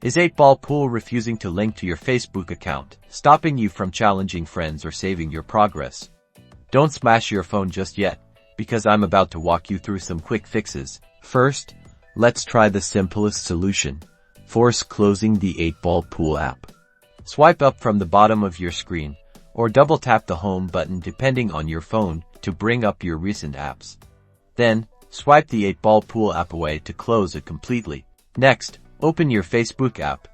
Is 8-Ball Pool refusing to link to your Facebook account, stopping you from challenging friends or saving your progress? Don't smash your phone just yet, because I'm about to walk you through some quick fixes. First, let's try the simplest solution. Force closing the 8-Ball Pool app. Swipe up from the bottom of your screen, or double tap the home button depending on your phone to bring up your recent apps. Then, swipe the 8-Ball Pool app away to close it completely. Next, open your Facebook app.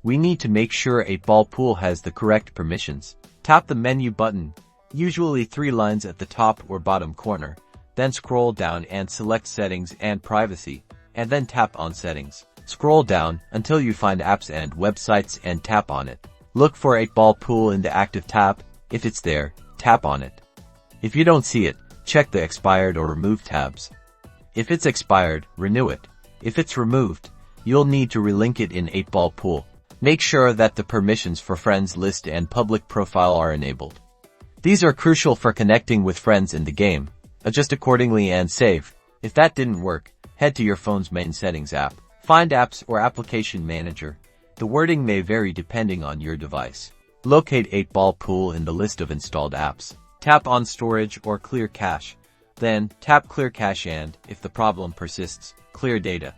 We need to make sure 8-Ball Pool has the correct permissions. Tap the menu button, usually 3 lines at the top or bottom corner. Then scroll down and select Settings and Privacy, and then tap on Settings. Scroll down until you find Apps and Websites and tap on it. Look for 8-Ball Pool in the Active tab. If it's there, tap on it. If you don't see it, check the Expired or Removed tabs. If it's expired, renew it. If it's removed, you'll need to relink it in 8-Ball Pool. Make sure that the permissions for Friends List and Public Profile are enabled. These are crucial for connecting with friends in the game. Adjust accordingly and save. If that didn't work, head to your phone's main settings app. Find Apps or Application Manager. The wording may vary depending on your device. Locate 8-Ball Pool in the list of installed apps. Tap on Storage or Clear Cache. Then, tap Clear Cache and, if the problem persists, clear data.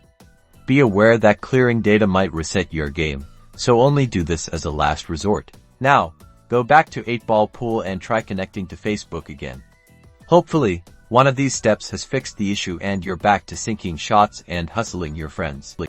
Be aware that clearing data might reset your game, so only do this as a last resort. Now, go back to 8-Ball Pool and try connecting to Facebook again. Hopefully, one of these steps has fixed the issue and you're back to sinking shots and hustling your friends.